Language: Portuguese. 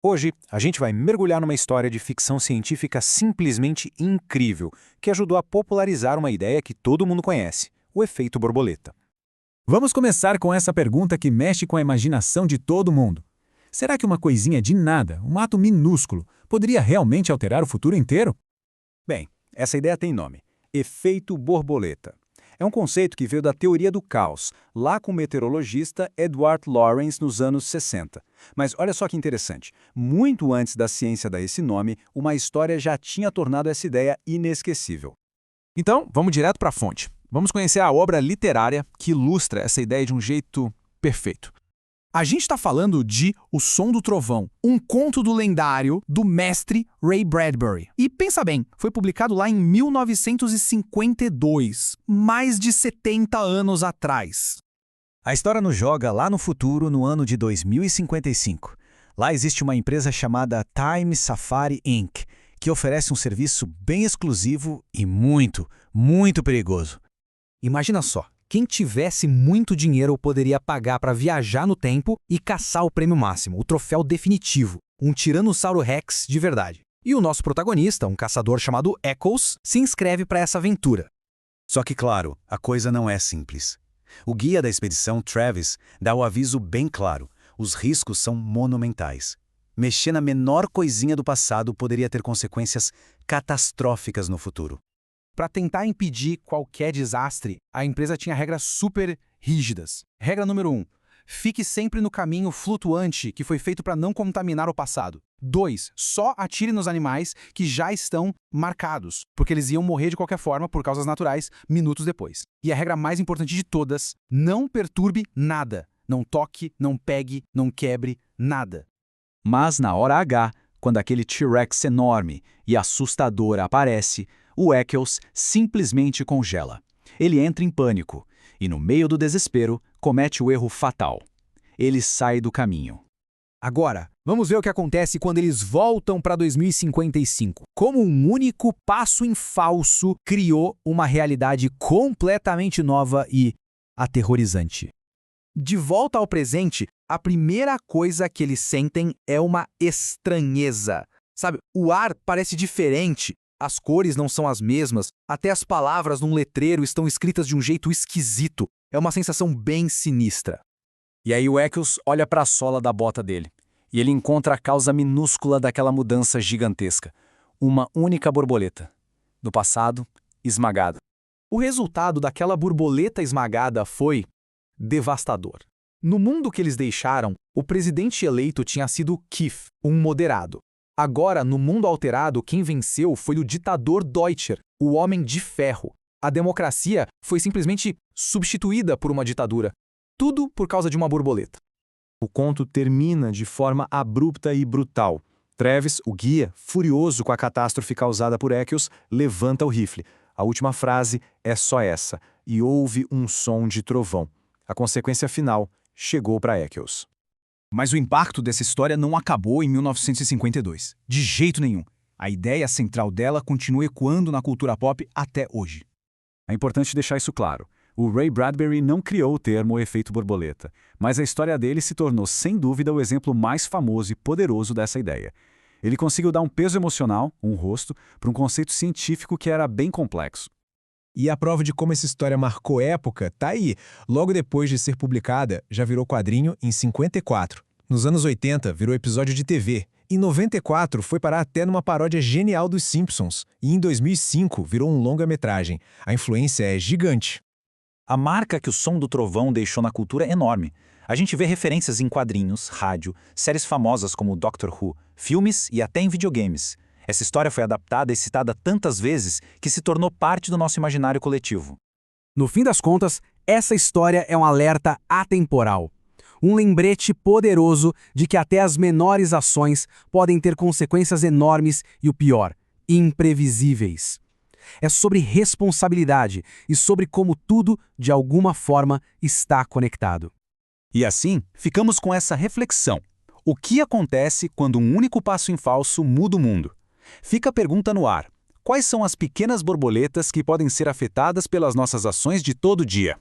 Hoje, a gente vai mergulhar numa história de ficção científica simplesmente incrível, que ajudou a popularizar uma ideia que todo mundo conhece, o efeito borboleta. Vamos começar com essa pergunta que mexe com a imaginação de todo mundo. Será que uma coisinha de nada, um ato minúsculo, poderia realmente alterar o futuro inteiro? Bem, essa ideia tem nome: efeito borboleta. É um conceito que veio da teoria do caos, lá com o meteorologista Edward Lorenz nos anos 60. Mas olha só que interessante, muito antes da ciência dar esse nome, uma história já tinha tornado essa ideia inesquecível. Então, vamos direto para a fonte. Vamos conhecer a obra literária que ilustra essa ideia de um jeito perfeito. A gente está falando de O Som do Trovão, um conto do lendário do mestre Ray Bradbury. E pensa bem, foi publicado lá em 1952, mais de 70 anos atrás. A história nos joga lá no futuro, no ano de 2055. Lá existe uma empresa chamada Time Safari Inc., que oferece um serviço bem exclusivo e muito perigoso. Imagina só, quem tivesse muito dinheiro poderia pagar para viajar no tempo e caçar o prêmio máximo, o troféu definitivo, um Tiranossauro Rex de verdade. E o nosso protagonista, um caçador chamado Eccles, se inscreve para essa aventura. Só que, claro, a coisa não é simples. O guia da expedição, Travis, dá o aviso bem claro: os riscos são monumentais. Mexer na menor coisinha do passado poderia ter consequências catastróficas no futuro. Para tentar impedir qualquer desastre, a empresa tinha regras super rígidas. Regra número 1. Fique sempre no caminho flutuante que foi feito para não contaminar o passado. 2. Só atire nos animais que já estão marcados, porque eles iam morrer de qualquer forma por causas naturais minutos depois. E a regra mais importante de todas: não perturbe nada. Não toque, não pegue, não quebre nada. Mas na hora H, quando aquele T-Rex enorme e assustador aparece, o Eccles simplesmente congela. Ele entra em pânico e, no meio do desespero, comete o erro fatal. Ele sai do caminho. Agora, vamos ver o que acontece quando eles voltam para 2055. Como um único passo em falso criou uma realidade completamente nova e aterrorizante. De volta ao presente, a primeira coisa que eles sentem é uma estranheza. Sabe, o ar parece diferente. As cores não são as mesmas, até as palavras num letreiro estão escritas de um jeito esquisito. É uma sensação bem sinistra. E aí o Eccles olha para a sola da bota dele, e ele encontra a causa minúscula daquela mudança gigantesca: uma única borboleta. Do passado, esmagada. O resultado daquela borboleta esmagada foi devastador. No mundo que eles deixaram, o presidente eleito tinha sido Keith, um moderado. Agora, no mundo alterado, quem venceu foi o ditador Deutscher, o Homem de Ferro. A democracia foi simplesmente substituída por uma ditadura. Tudo por causa de uma borboleta. O conto termina de forma abrupta e brutal. Travis, o guia, furioso com a catástrofe causada por Eccles, levanta o rifle. A última frase é só essa: e houve um som de trovão. A consequência final chegou para Eccles. Mas o impacto dessa história não acabou em 1952. De jeito nenhum. A ideia central dela continua ecoando na cultura pop até hoje. É importante deixar isso claro. O Ray Bradbury não criou o termo efeito borboleta, mas a história dele se tornou, sem dúvida, o exemplo mais famoso e poderoso dessa ideia. Ele conseguiu dar um peso emocional, um rosto, para um conceito científico que era bem complexo. E a prova de como essa história marcou época tá aí. Logo depois de ser publicada, já virou quadrinho em 54. Nos anos 80, virou episódio de TV. Em 94, foi parar até numa paródia genial dos Simpsons. E em 2005, virou um longa-metragem. A influência é gigante. A marca que o Som do Trovão deixou na cultura é enorme. A gente vê referências em quadrinhos, rádio, séries famosas como Doctor Who, filmes e até em videogames. Essa história foi adaptada e citada tantas vezes que se tornou parte do nosso imaginário coletivo. No fim das contas, essa história é um alerta atemporal. Um lembrete poderoso de que até as menores ações podem ter consequências enormes e, o pior, imprevisíveis. É sobre responsabilidade e sobre como tudo, de alguma forma, está conectado. E assim, ficamos com essa reflexão. O que acontece quando um único passo em falso muda o mundo? Fica a pergunta no ar: quais são as pequenas borboletas que podem ser afetadas pelas nossas ações de todo dia?